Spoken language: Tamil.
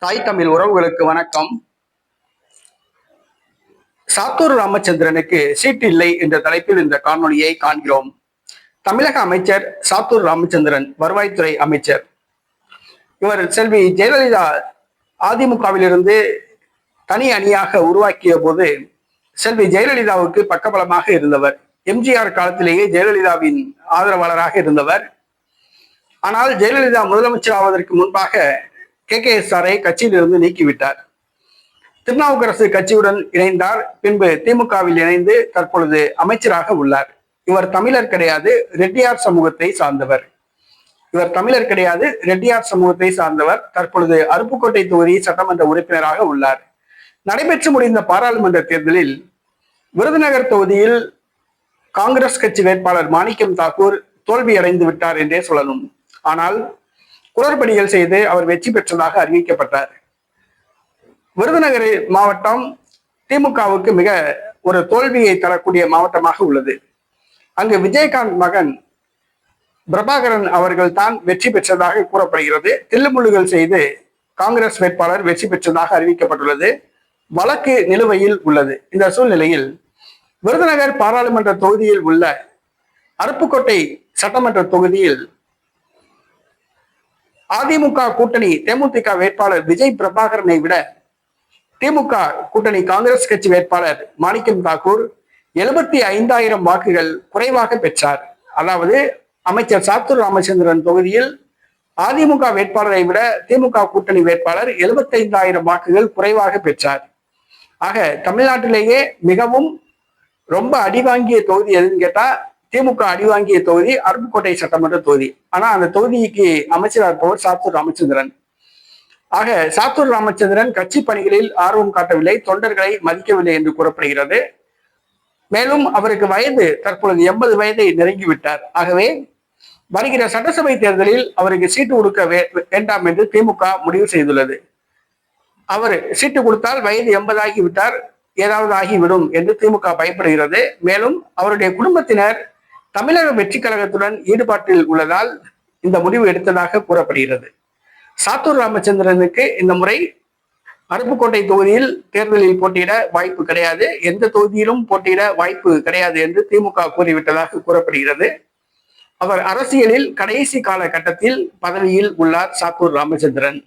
தாய் தமிழ் உறவுகளுக்கு வணக்கம். சாத்தூர் ராமச்சந்திரனுக்கு சீட் இல்லை என்ற தலைப்பில் இந்த காணொலியை காண்கிறோம். தமிழக அமைச்சர் சாத்தூர் ராமச்சந்திரன், வருவாய்த்துறை அமைச்சர். இவர் செல்வி ஜெயலலிதா அதிமுகவிலிருந்து தனி அணியாக உருவாக்கிய போது செல்வி ஜெயலலிதாவுக்கு பக்கபலமாக இருந்தவர். எம்ஜிஆர் காலத்திலேயே ஜெயலலிதாவின் ஆதரவாளராக இருந்தவர். ஆனால் ஜெயலலிதா முதலமைச்சர் ஆவதற்கு முன்பாக KKSRஐ கட்சியிலிருந்து நீக்கிவிட்டார். திருநாவுக்கரசு கட்சியுடன் இணைந்தார். பின்பு திமுகவில் இணைந்து தற்பொழுது அமைச்சராக உள்ளார். இவர் தமிழர் கிடையாது, ரெட்டியார் சமூகத்தை சார்ந்தவர். தற்பொழுது அருப்புக்கோட்டை தொகுதி சட்டமன்ற உறுப்பினராக உள்ளார். நடைபெற்று முடிந்த பாராளுமன்ற தேர்தலில் விருதுநகர் தொகுதியில் காங்கிரஸ் கட்சி வேட்பாளர் மாணிக்கம் தாக்கூர் தோல்வியடைந்து விட்டார் என்றே சொல்லணும். ஆனால் குளறுபடிகள் செய்து அவர் வெற்றி பெற்றதாக அறிவிக்கப்பட்டார். விருதுநகர் மாவட்டம் திமுகவுக்கு மிக ஒரு தோல்வியை தரக்கூடிய மாவட்டமாக உள்ளது. அங்கு விஜயகாந்த் மகன் பிரபாகரன் அவர்கள் தான் வெற்றி பெற்றதாக கூறப்படுகிறது. தில்லுமுள்ளுகள் செய்து காங்கிரஸ் வேட்பாளர் வெற்றி பெற்றதாக அறிவிக்கப்பட்டுள்ளது. வழக்கு நிலுவையில் உள்ளது. இந்த சூழ்நிலையில் விருதுநகர் பாராளுமன்ற தொகுதியில் உள்ள அருப்புக்கோட்டை சட்டமன்ற தொகுதியில் அதிமுக கூட்டணி தேமுதிக வேட்பாளர் விஜய் பிரபாகரனை விட திமுக கூட்டணி காங்கிரஸ் கட்சி வேட்பாளர் மாணிக்கம் தாக்கூர் 75,000 வாக்குகள் குறைவாக பெற்றார். அதாவது அமைச்சர் சாத்தூர் ராமச்சந்திரன் தொகுதியில் அதிமுக வேட்பாளரை விட திமுக கூட்டணி வேட்பாளர் 75,000 வாக்குகள் குறைவாக பெற்றார். ஆக தமிழ்நாட்டிலேயே மிகவும் ரொம்ப அடிவாங்கிய தொகுதி எதுன்னு கேட்டா திமுக அடிவாங்கிய தொகுதி அருப்புக்கோட்டை சட்டமன்ற தொகுதி. ஆனா அந்த தொகுதிக்கு அமைச்சராக இருப்பவர் சாத்தூர் ராமச்சந்திரன். ஆக சாத்தூர் ராமச்சந்திரன் கட்சி பணிகளில் ஆர்வம் காட்டவில்லை, தொண்டர்களை மதிக்கவில்லை என்று கூறப்படுகிறது. மேலும் அவருக்கு வயது தற்பொழுது 80 வயதை நெருங்கிவிட்டார். ஆகவே வருகிற சட்டசபை தேர்தலில் அவருக்கு சீட்டு கொடுக்க வேண்டாம் என்று திமுக முடிவு செய்துள்ளது. அவர் சீட்டு கொடுத்தால் வயது 80 ஆகிவிட்டார், ஏதாவது ஆகிவிடும் என்று திமுக பயப்படுகிறது. மேலும் அவருடைய குடும்பத்தினர் தமிழக வெற்றி கழகத்துடன் ஈடுபாட்டில் உள்ளதால் இந்த முடிவு எடுத்ததாக கூறப்படுகிறது. சாத்தூர் ராமச்சந்திரனுக்கு இந்த முறை அருப்புக்கோட்டை தொகுதியில் தேர்தலில் போட்டியிட வாய்ப்பு கிடையாது, எந்த தொகுதியிலும் போட்டியிட வாய்ப்பு கிடையாது என்று திமுக கூறிவிட்டதாக கூறப்படுகிறது. அவர் அரசியலில் கடைசி காலகட்டத்தில் பதவியில் உள்ளார் சாத்தூர் ராமச்சந்திரன்.